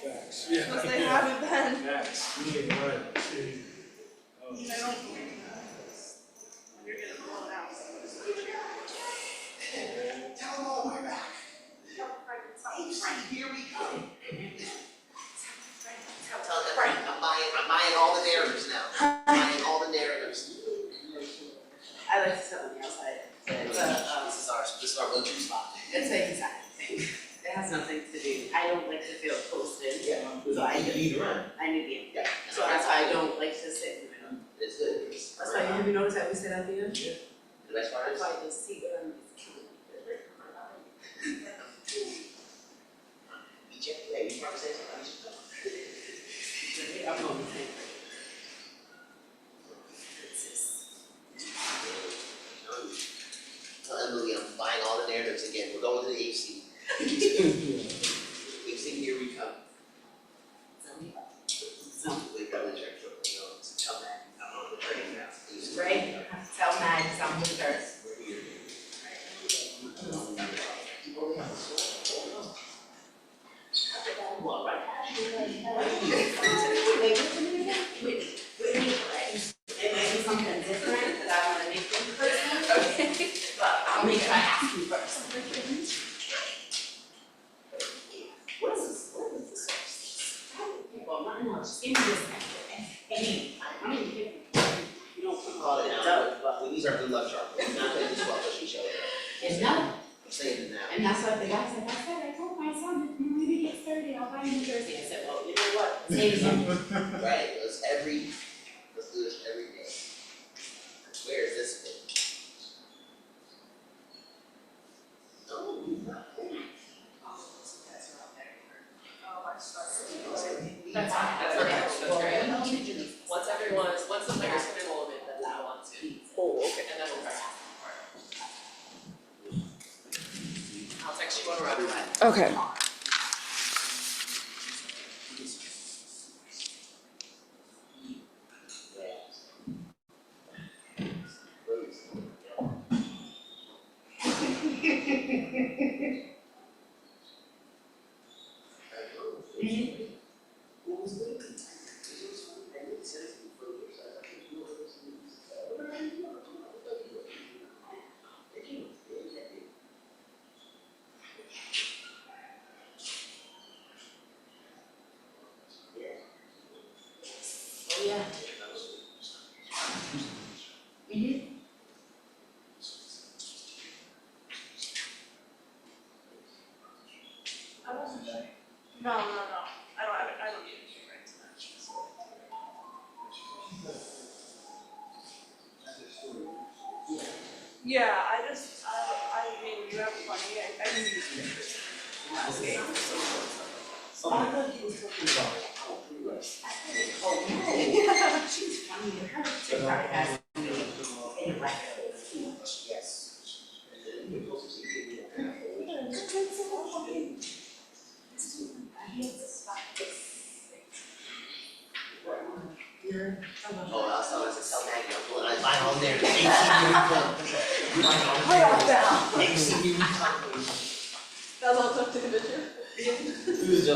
Facts. Unless they haven't been. Facts. Right. I don't believe that. You're getting blown out. Tell them all we're back. Here we come. Tell them, I'm buying all the narratives now. Buying all the narratives. I like to sit on the outside. This is our go-to spot. It's the exact thing. It has nothing to do. I don't like to feel posted. Yeah. So I need to run. I need the end. Yeah. So that's why I don't like to sit in the middle. It's good. That's why you notice how we sit at the end? Yeah. The best part That's is. why the seat is killing me. You check, yeah, you probably say something. I'm on the same page. Tell Emily I'm buying all the narratives again. We're going to the HC. HC, here we come. Wake up in church, you know, tell Matt I'm on the train now. Right? Tell Mag I'm with her. We're here. Well, right. It might be something different that I want to make them personal. Okay. But I'll make sure I ask you first. What is this? What is the source? Well, no, just give me this. Any, I don't even think you don't call it dope, but These are good luck charms. We're not going to just walk us each other. it's not. I'm saying it now. And that's what the guy said. I told my son if you really get 30, I'll buy you a jersey. I said, well, you know what? Save some. Right, let's do this every day. Where is this thing? Oh, Once the players come in a little bit, then that one too. Oh, okay. And then we'll practice more. I'll text you when we're on the way. Okay. Oh, yeah. I wasn't sure. No. I don't need anything right tonight. Yeah, I mean, you have plenty, I can use pictures. Okay. Oh, I thought he was talking about. Oh, no. She's funny to her. TikTok has me in a record. yes. Oh, I was telling us to tell Maggie, I'm going, I buy all there. That's all took to the picture.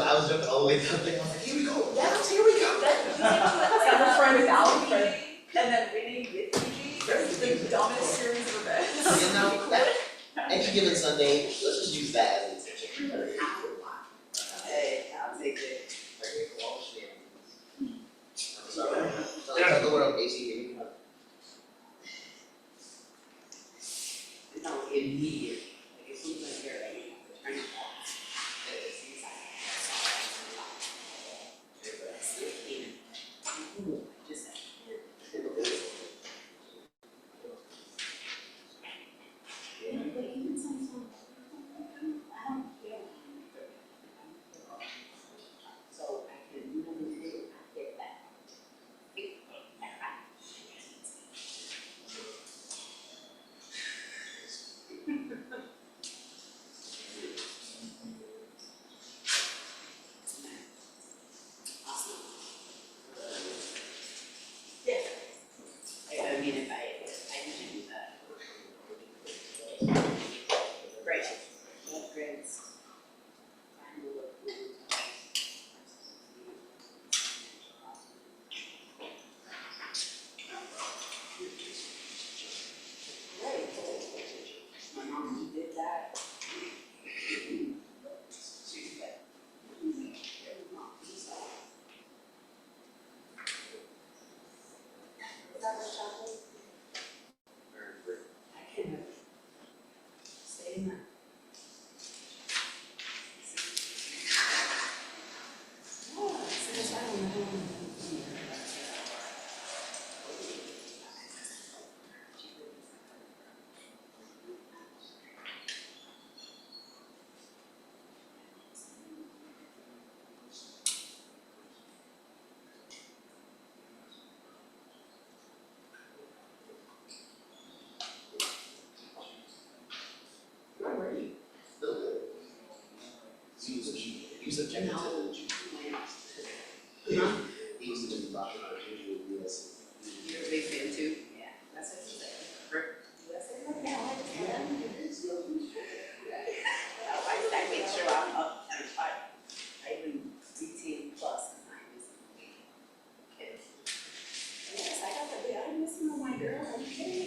I was jumping all the way down there. I was like, here we go. Yes, here we go. Have a friend without friend. And then reading with Eugene, the dumbest series of events. You know, any given Sunday, let's just use that as an exception. Hey, I'll take it. Tell the world, AC, here we go. No, immediately. Like, as soon as I hear it, I turn it off. It's inside. Just like. Yeah, but even sometimes, I He was objected to the juice. He was just about to US. You're a big fan too? Yeah, that's what she said. I make sure I'm up and I even routine plus behind this kids. Yes, I got the I'm missing all my girls. Are you kidding me?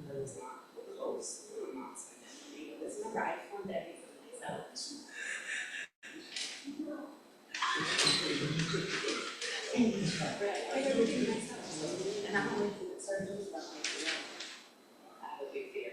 Remember, I formed everything myself. And I'm only certain stuff like that. I have a big fear.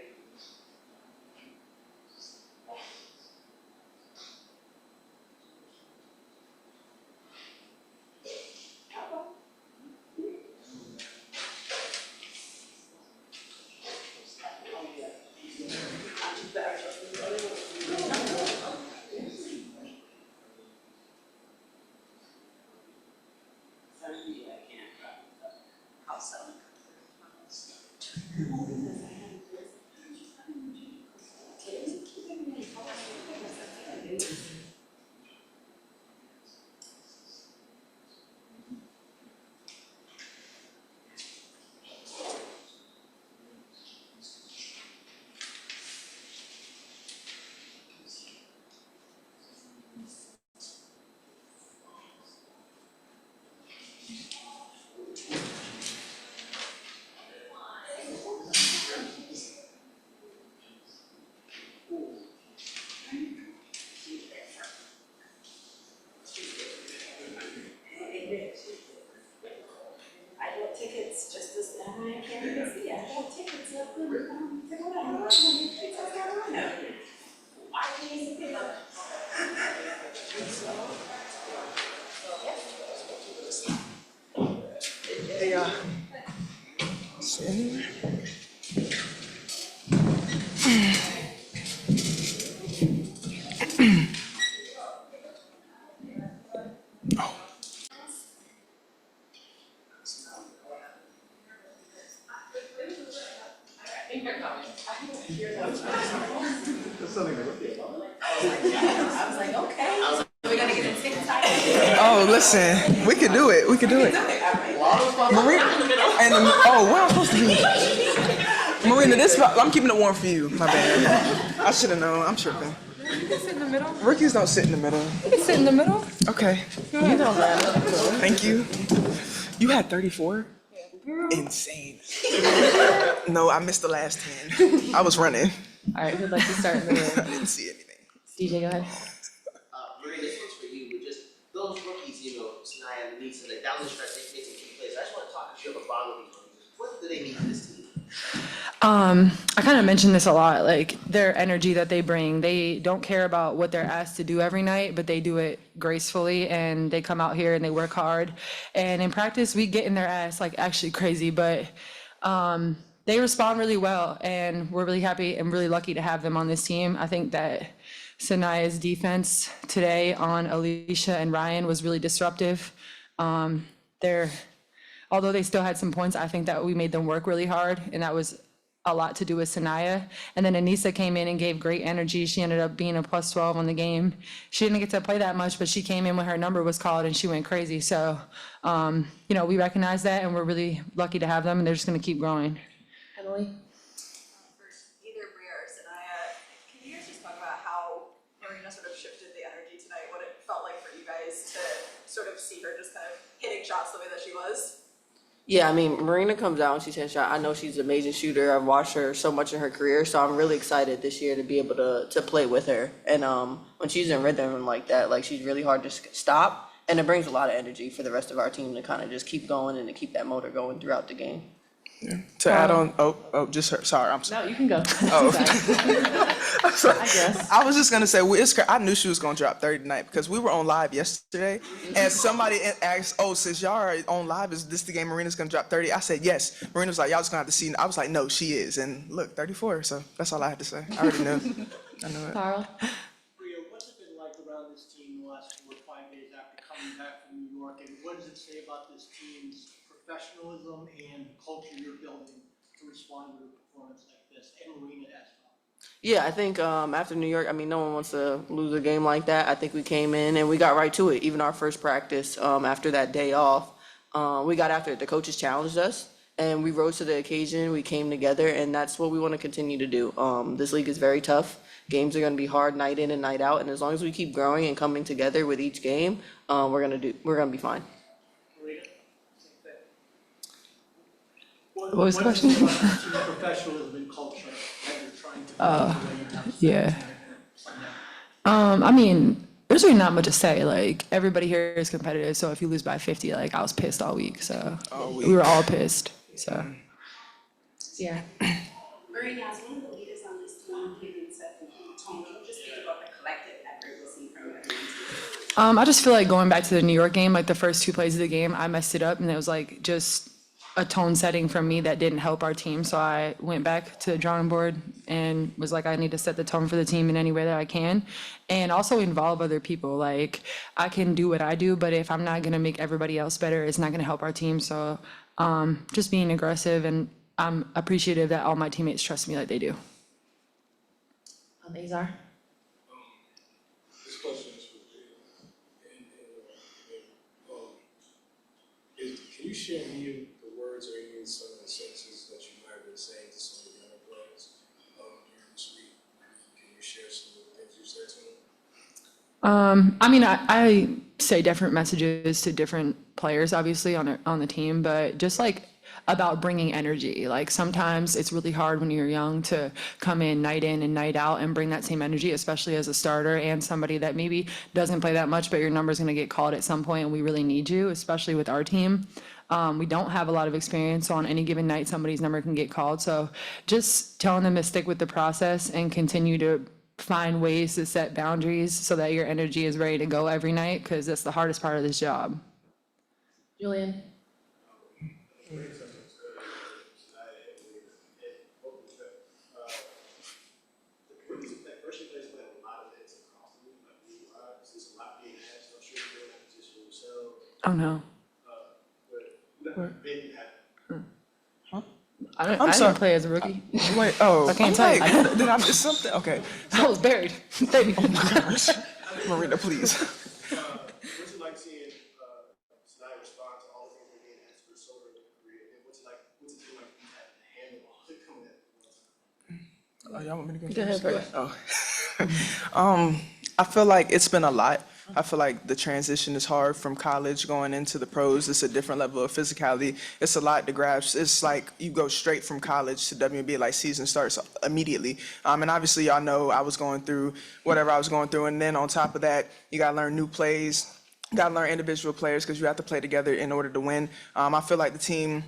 I bought tickets just as I can't even see. I bought tickets up to what I want when it's Carolina. Why can't you pick up? Hey, sit anywhere. Oh. I was like, okay. We gotta get a ticket. Oh, listen, we could do it. We could do it. Marina, and where am I supposed to be? Marina, I'm keeping it warm for you. My bad. I should have known. I'm tripping. You can sit in the middle. Rookies don't sit in the middle. You can sit in the middle. Okay. Go ahead. Thank you. You had 34? Insane. No, I missed the last 10. I was running. All right, who'd like to start in the room? I didn't see anything. DJ, go ahead. Marina, this one's for you, but just those rookies, Sanaya and Lisa, like down the stretch, they make some key plays. I just want to talk to you about these rookies. What do they mean to this team? I kind of mentioned this a lot, like their energy that they bring. They don't care about what they're asked to do every night, but they do it gracefully and they come out here and they work hard. And in practice, we get in their ass like actually crazy, but they respond really well and we're really happy and really lucky to have them on this team. I think that Sanaya's defense today on Alicia and Ryan was really disruptive. Although they still had some points, I think that we made them work really hard, and that was a lot to do with Sanaya. And then Anissa came in and gave great energy. She ended up being a plus 12 on the game. She didn't get to play that much, but she came in when her number was called and she went crazy. So, we recognize that and we're really lucky to have them, and they're just gonna keep growing. For Emily? either Bria or Sanaya, can you guys just talk about how Marina sort of shifted the energy tonight, what it felt like for you guys to sort of see her just kind of hitting shots the way that she was? Yeah, I mean, Marina comes out and she's 10 shot. I know she's an amazing shooter. I've watched her so much in her career, so I'm really excited this year to be able to play with her. And when she's in rhythm like that, like she's really hard to stop, and it brings a lot of energy for the rest of our team to kind of just keep going and to keep that motor going throughout the game. Yeah. To add on, just her. Sorry, I'm sorry. No, you can go. Sorry. I guess. I was just gonna say, I knew she was gonna drop 30 tonight because we were on live yesterday, and somebody asked, "Oh, since y'all are on live, is this the game Marina's gonna drop 30?" I said, "Yes." Marina was like, "Y'all just gonna have to see." I was like, "No, she is." And look, 34. So that's all I had to say. I already knew. I knew it. Carl? Bria, what's it been like around this team the last 4 or 5 days after coming back from New York, and what does it say about this team's professionalism and culture you're building to respond to a performance like this, and Marina as well? Yeah, I think after New York, I mean, no one wants to lose a game like that. I think we came in and we got right to it. Even our first practice after that day off, we got after it. The coaches challenged us and we rose to the occasion. We came together, and that's what we want to continue to do. This league is very tough. Games are going to be hard night in and night out. And as long as we keep growing and coming together with each game, we're going to be fine. Marina, same thing. What was the question? What is it about team professionalism and culture that you're trying to build the way you have yeah. Sunday? I mean, there's really not much to say. Like, everybody here is competitive, so if you lose by 50, like, I was pissed all week, so we were all pissed, so. Yeah. Marina, as one of the leaders on this team, given set the tone, can you just speak about the collective effort we're seeing from everyone? I just feel like going back to the New York game, like the first 2 plays of the game, I messed it up, and it was like just a tone setting from me that didn't help our team. So I went back to the drawing board and was like, I need to set the tone for the team in any way that I can, and also involve other people. Like, I can do what I do, but if I'm not gonna make everybody else better, it's not gonna help our team. So just being aggressive, and I'm appreciative that all my teammates trust me like they do. This Azar? question is for Jay. Can you share any of the words or any of some of the sentences that you might have been saying to some of the younger players during this week? Can you share some of the things you said to them? I mean, I say different messages to different players, obviously, on the team, but just like about bringing energy. Like, sometimes it's really hard when you're young to come in and night out and bring that same energy, especially as a starter and somebody that maybe doesn't play that much, but your number's gonna get called at some point, and we really need you, especially with our team. We don't have a lot of experience, so on any given night, somebody's number can get called. So just telling them to stick with the process and continue to find ways to set boundaries so that your energy is ready to go every night, because that's the hardest part of this job. Julian? Oh, no. I sorry. didn't play as a rookie. Wait, I can't tell you. Did I miss something? Okay. I was buried. Baby. Oh my gosh. Marina, please. What's it like seeing Snyder respond to all the things we're getting asked for so early in the career? And what's it like you having to handle all the coming at once? Oh, y'all want me to go? Go ahead first. Oh. I feel like it's been a lot. I feel like the transition is hard from college going into the pros. It's a different level of physicality. It's a lot to grasp. It's like you go straight from college to WNBA, like season starts immediately. And obviously y'all know I was going through whatever I was going through. And then on top of that, you gotta learn new plays. You gotta learn individual players because you have to play together in order to win. I feel like the team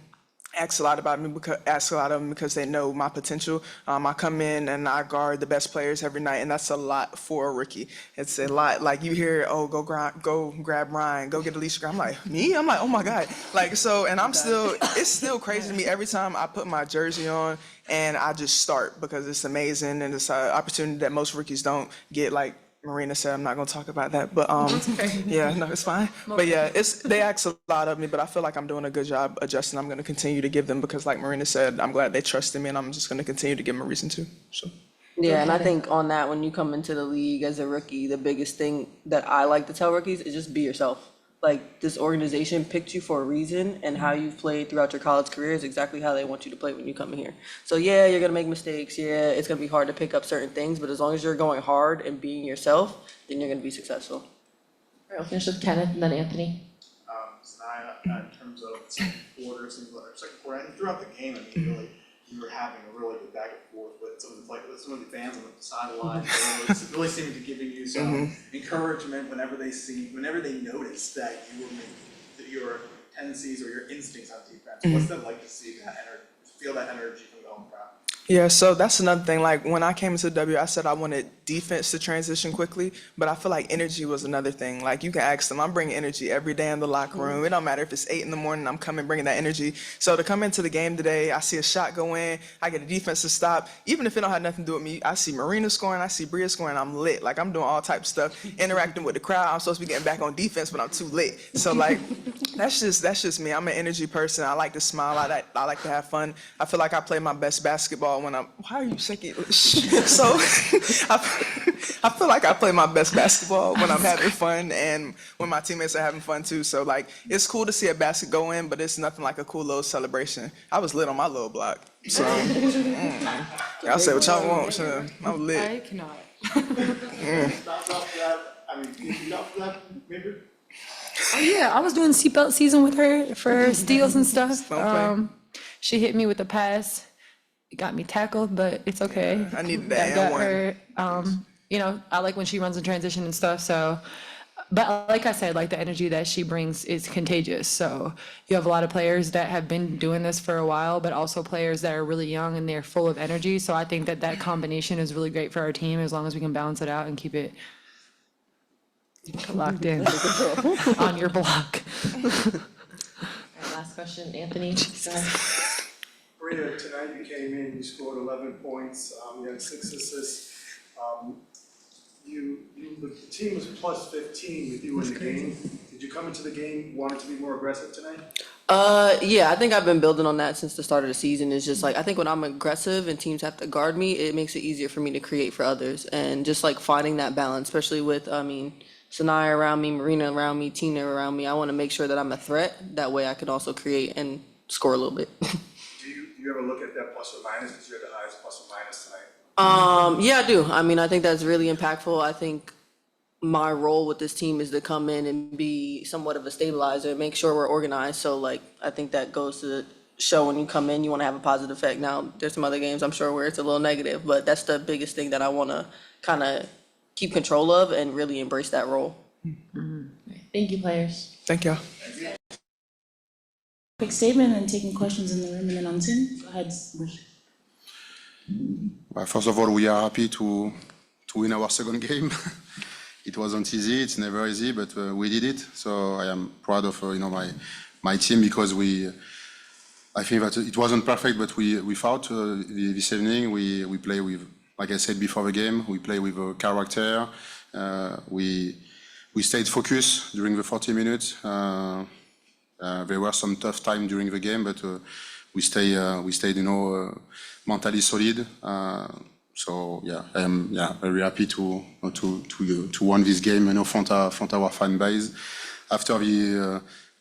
ask a lot of them because they know my potential. I come in and I guard the best players every night, and that's a lot for a rookie. It's a lot. Like you hear, oh, go grab Ryan, go get Alicia. I'm like, me? I'm like, oh my God. Like so, and it's still crazy to me every time I put my jersey on and I just start because it's amazing and it's an opportunity that most rookies don't get. Like Marina said, I'm not gonna talk about that, but yeah, no, it's fine. But yeah, they ask a lot of me, but I feel like I'm doing a good job adjusting. I'm gonna continue to give them because, like Marina said, I'm glad they trusted me, and I'm just gonna continue to give them a reason to. So. Yeah, and I think on that, when you come into the league as a rookie, the biggest thing that I like to tell rookies is just be yourself. Like, this organization picked you for a reason, and how you've played throughout your college career is exactly how they want you to play when you come in here. So yeah, you're gonna make mistakes. Yeah, it's gonna be hard to pick up certain things, but as long as you're going hard and being yourself, then you're gonna be successful. All right, we'll finish with Kenneth and then Anthony. In terms of second quarter, and throughout the game, I mean, really, you were having a really good back and forth with some of the fans on the sideline, really seeming to giving you some encouragement whenever they notice that your tendencies or your instincts on defense. What's that like to see feel that energy from the home crowd? Yeah, so that's another thing. Like when I came into W, I said I wanted defense to transition quickly, but I feel like energy was another thing. Like you can ask them, I'm bringing energy every day in the locker room. It don't matter if it's 8 a.m, I'm coming bringing that energy. So to come into the game today, I see a shot go in, I get a defense to stop. Even if it don't have nothing to do with me, I see Marina scoring, I see Bria scoring, I'm lit. Like I'm doing all types of stuff, interacting with the crowd. I'm supposed to be getting back on defense, but I'm too lit. So like that's just me. I'm an energy person. I like to smile. I like to have fun. I feel like I play my best basketball when I'm. Why are you shaking? So I feel like I play my best basketball when I'm having fun and when my teammates are having fun too. So like it's cool to see a basket go in, but it's nothing like a cool little celebration. I was lit on my little block. So y'all say what y'all want. So I was lit. I cannot. Oh yeah, I was doing seatbelt season with her for steals and stuff. She hit me with a pass. It got me tackled, but it's okay. Yeah, I needed that I got one. her. You know, I like when she runs in transition and stuff. So, but like I said, like the energy that she brings is contagious. So you have a lot of players that have been doing this for a while, but also players that are really young and they're full of energy. So I think that combination is really great for our team as long as we can balance it out and keep it locked in on your block. All right, last question, Anthony. Go ahead. Marina, tonight you came in, you scored 11 points, you had 6 assists. The team was plus 15 with you in the game. Did you come into the game wanting to be more aggressive tonight? Yeah, I think I've been building on that since the start of the season. It's just like, I think when I'm aggressive and teams have to guard me, it makes it easier for me to create for others. And just like finding that balance, especially with, Sanaya around me, Marina around me, Tina around me. I want to make sure that I'm a threat. That way I can also create and score a little bit. Do you ever look at that plus or minus, because you had the highest plus or minus tonight? Yeah, I do. I think that's really impactful. I think my role with this team is to come in and be somewhat of a stabilizer and make sure we're organized. So like, I think that goes to show when you come in, you want to have a positive effect. Now, there's some other games I'm sure where it's a little negative, but that's the biggest thing that I want to kind of keep control of and really embrace that role. Thank you, players. Thank y'all. Quick statement and taking questions in the room and then on Zoom. Go ahead. Well, first of all, we are happy to win our second game. It wasn't easy, it's never easy, but we did it. So I am proud of my team because I think that it wasn't perfect, but we fought this evening. We play with, like I said before the game, we play with a character. We stayed focused during the 40 minutes. There were some tough time during the game, but we stayed, mentally solid. So yeah, I am very happy to win this game, front our fan base after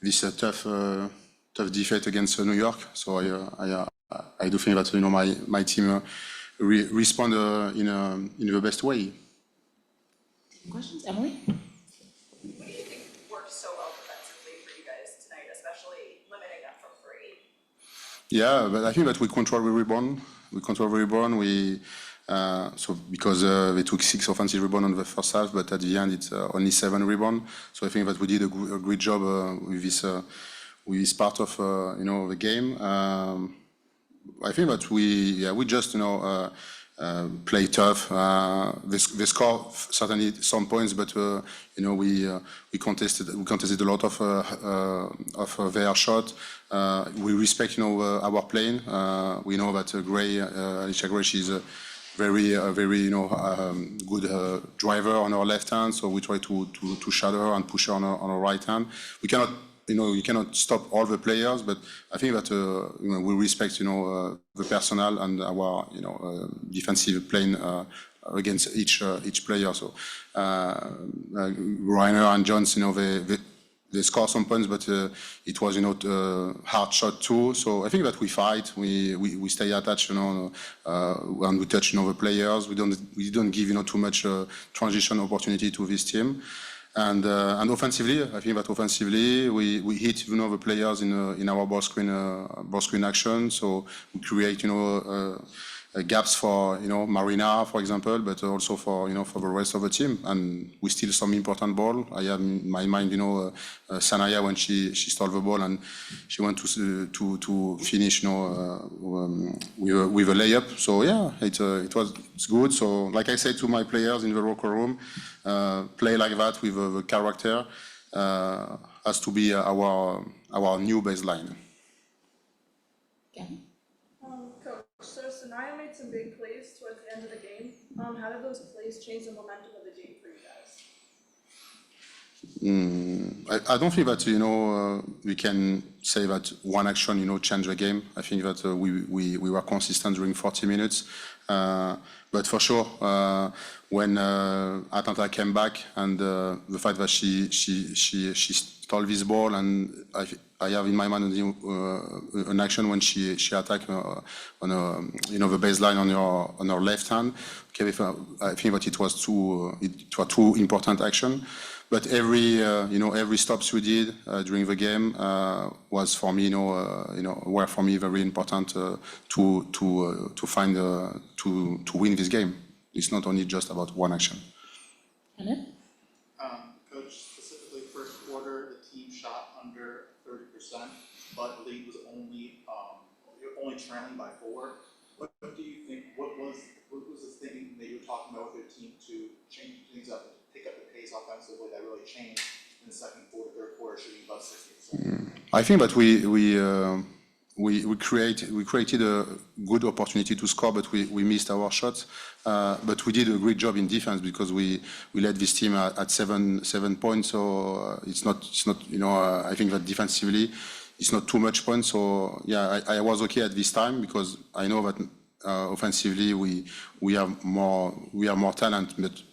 this tough defeat against New York. So I do think that my team respond in the best way. Questions, Emily? What do you think worked so well defensively for you guys tonight, especially limiting them from 3? Yeah, but I think that we control the rebound. So because they took 6 offensive rebounds on the first half, but at the end it's only 7 rebounds. So I think that we did a great job with is part of the game. I think that we just play tough. They score certainly some points, but we contested a lot of their shot. We respect our playing. We know that Alicia Gray, she's a very good driver on our left hand, so we try to shadow her and push her on our right hand. We cannot you cannot stop all the players, but I think that we respect the personnel and our defensive playing against each player. So Reiner and Jones, they score some points, but it was hard shot too. So I think that we fight, we stay attached, and we touch the players. We don't give too much transition opportunity to this team. And offensively, I think that offensively we hit the players in our ball screen action. So we create gaps for Marina, for example, but also for for the rest of the team. And we steal some important ball. I have in my mind Sanaya when she stole the ball and she went to finish with a layup. So yeah, it's good. So like I said to my players in the locker room, play like that with the character has to be our new baseline. Coach, so Sanaya made some big plays towards the end of the game. How did those plays change the momentum of the game for you guys? I don't think that we can say that one action changed the game. I think that we were consistent during 40 minutes. But for sure, when Atlanta came back and the fact that she stole this ball, and I have in my mind an action when she attacked on the baseline on her left hand. Okay, I think that it was two important action. But every stops we did during the game was for me, were for me very important to find to win this game. It's not only just about one action. Coach, specifically first quarter, the team shot under 30%, but the league was only trailing by 4. What do you think? What was the thing that you were talking about with your team to change things up, pick up the pace offensively that really changed in the second quarter, third quarter, shooting above 60%? I think that we created a good opportunity to score, but we missed our shots. But we did a great job in defense because we led this team at 7 points. So it's not I think that defensively it's not too much points. So yeah, I was okay at this time because I know that offensively we have more talent, but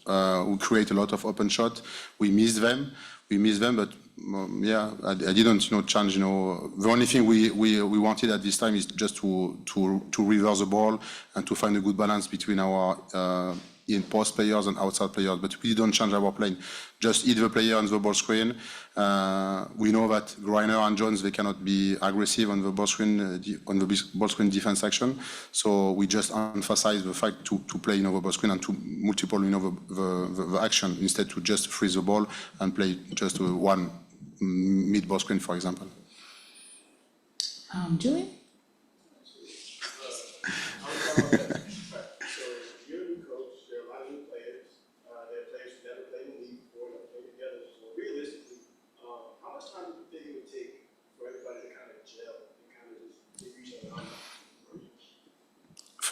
we create a lot of open shots. We miss them, but yeah, I didn't change. The only thing we wanted at this time is just to reverse the ball and to find a good balance between our in-post players and outside players. But we don't change our play. Just hit the player on the ball screen. We know that Reiner and Jones, they cannot be aggressive on the ball screen defense action. So we just emphasize the fact to play the ball screen and to multiple the action instead to just freeze the ball and play just one mid ball screen, for example. Julian?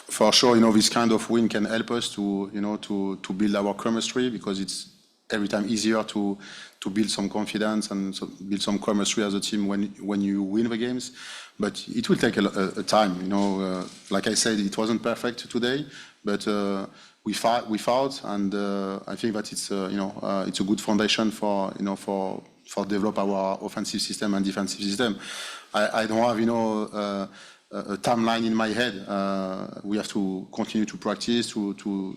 For sure, this kind of win can help us to build our chemistry because it's every time easier to build some confidence and build some chemistry as a team when you win the games. But it will take a time. Like I said, it wasn't perfect today, but we fought, and I think that it's a good foundation for develop our offensive system and defensive system. I don't have a timeline in my head. We have to continue to practice, to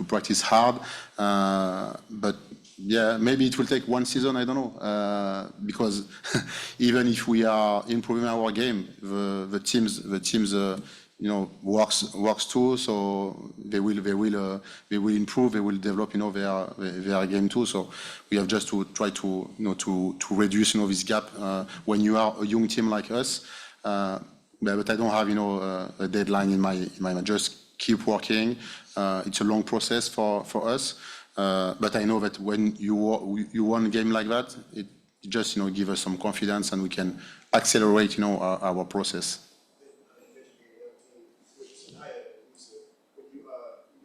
practice hard. But yeah, maybe it will take one season, I don't know. Because even if we are improving our game, the teams works too. So they will improve. They will develop their game too. So we have just to try to to reduce this gap when you are a young team like us. But I don't have a deadline in my mind. Just keep working. It's a long process for us. But I know that when you won a game like that, it just give us some confidence and we can accelerate our process. You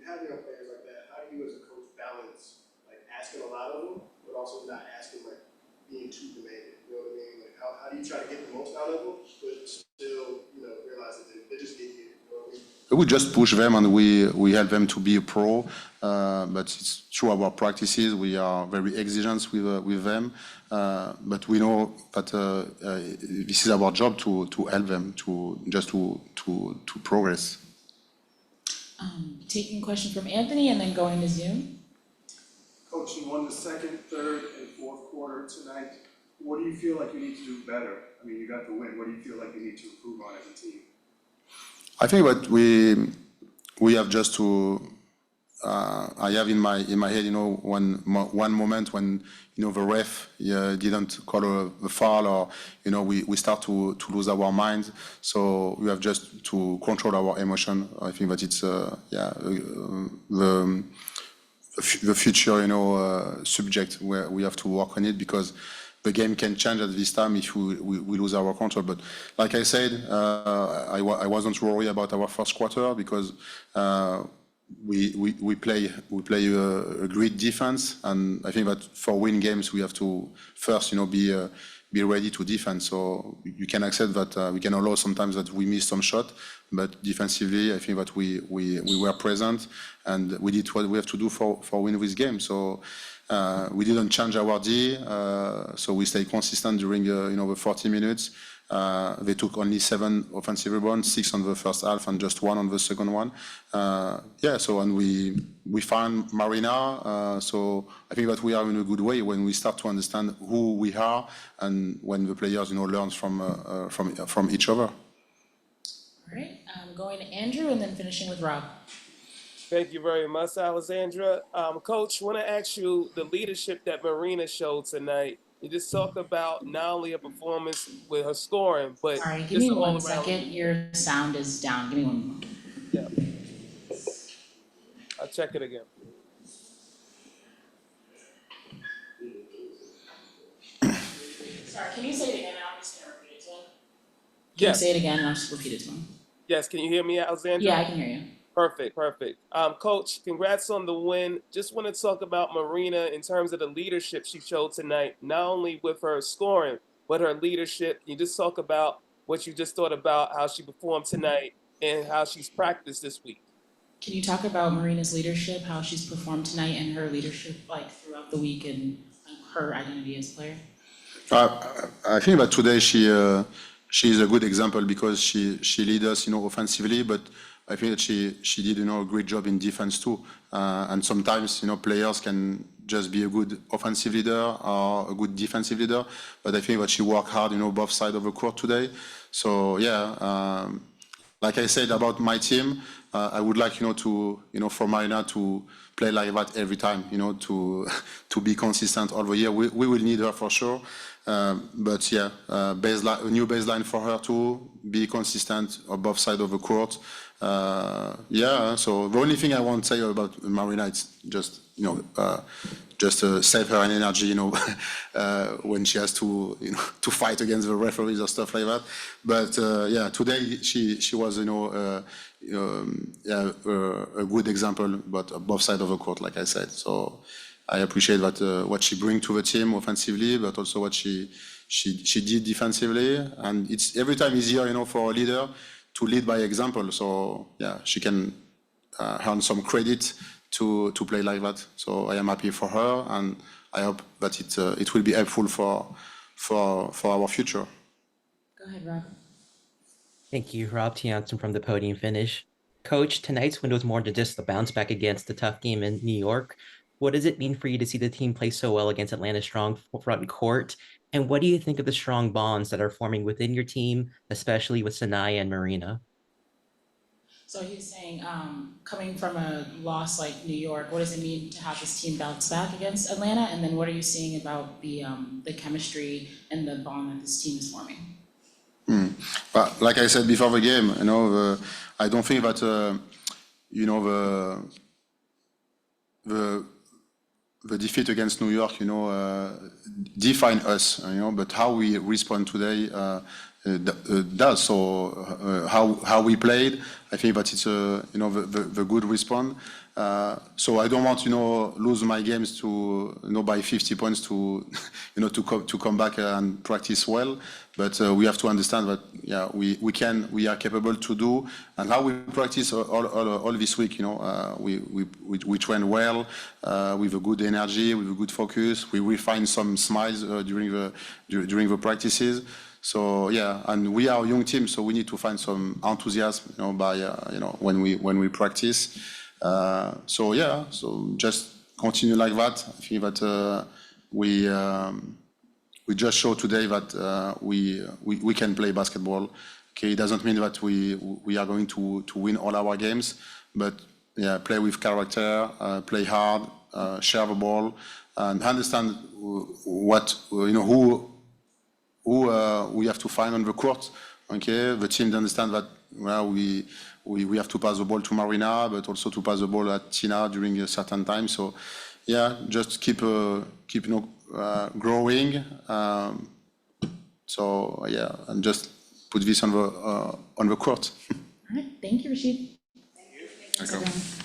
have young players like that, how do you as a coach balance like asking a lot of them, but also not asking like being too demanding? You know what I mean? Like how do you try to get the most out of them, but still realize that they just get here? You know what I mean? We just push them and we help them to be a pro. But it's through our practices we are very exigent with them. But we know that this is our job to help them to progress. Taking a question from Anthony and then going to Zoom. Coach, you won the second, third, and fourth quarter tonight. What do you feel like you need to do better? I mean, you got the win. What do you feel like you need to improve on as a team? I think what we have just to. I have in my head, one moment when the ref didn't call a foul, or we start to lose our minds. So we have just to control our emotion. I think that it's the future subject where we have to work on it, because the game can change at this time if we lose our control. But like I said, I wasn't worried about our first quarter because we play a great defense, and I think that for win games we have to first be ready to defend. So you can accept that we can allow sometimes that we miss some shot, but defensively I think that we were present and we did what we have to do for win this game. So we didn't change our D, so we stayed consistent during the 40 minutes. They took only 7 offensive rebounds, 6 on the first half and just 1 on the second one. So and we found Marina. So I think that we are in a good way when we start to understand who we are and when the players learn from each other. All right, going to Andrew and then finishing with Rob. Thank you very much, Alexandra. Coach, want to ask you the leadership that Marina showed tonight. You just talk about not only a performance with her scoring, but Sorry, give just me all 1 around. second. Your sound is down. Give me 1 moment. Yeah. I'll check it again. Sorry, can you say it again? I'm just gonna repeat it to him. Can Yes. you say it again and I'll just repeat it to him? Yes, can you hear me, Alexandra? Yeah, I can hear you. Perfect. Coach, congrats on the win. Just want to talk about Marina in terms of the leadership she showed tonight, not only with her scoring, but her leadership. Can you just talk about what you just thought about how she performed tonight and how she's practiced this week? Can you talk about Marina's leadership, how she's performed tonight and her leadership throughout the week and her identity as a player? I think that today she is a good example because she leads us offensively, but I think that she did a great job in defense too. And sometimes players can just be a good offensive leader or a good defensive leader, but I think that she worked hard both sides of the court today. So like I said about my team, I would like for Marina to play like that every time, to be consistent all the year. We will need her for sure. But a new baseline for her to be consistent on both sides of the court. So the only thing I want to say about Marina is just save her energy, when she has to fight against the referees or stuff like that. But today she was a good example, but both sides of the court, like I said. So I appreciate that what she brings to the team offensively, but also what she did defensively. And it's every time easier, for a leader to lead by example. So she can earn some credit to play like that. So I am happy for her, and I hope that it will be helpful for our future. Go ahead, Rob. Thank you, Rob Tianson from the Podium Finish. Coach, tonight's win was more than just a bounce back against the tough game in New York. What does it mean for you to see the team play so well against Atlanta's strong front court? And what do you think of the strong bonds that are forming within your team, especially with Sanaya and Marina? So he was saying, coming from a loss like New York, what does it mean to have this team bounce back against Atlanta? And then what are you seeing about the chemistry and the bond that this team is forming? But like I said before the game, I don't think that the defeat against New York, define us, but how we respond today does. So how we played, I think that it's the good response. So I don't want lose my games to by 50 points to to come back and practice well. But we have to understand that we are capable to do, and how we practice all this week. We train well with a good energy, with a good focus. We refine some smiles during the practices. So and we are a young team, so we need to find some enthusiasm, by when we practice. So just continue like that. I think that we just showed today that we can play basketball. Okay, it doesn't mean that we are going to win all our games, but play with character, play hard, share the ball, and understand what who we have to find on the court. Okay, the team understand that we have to pass the ball to Marina, but also to pass the ball at Tina during a certain time. So just keep growing. And just put this on the court. All right, thank you, Rashid. Thank you.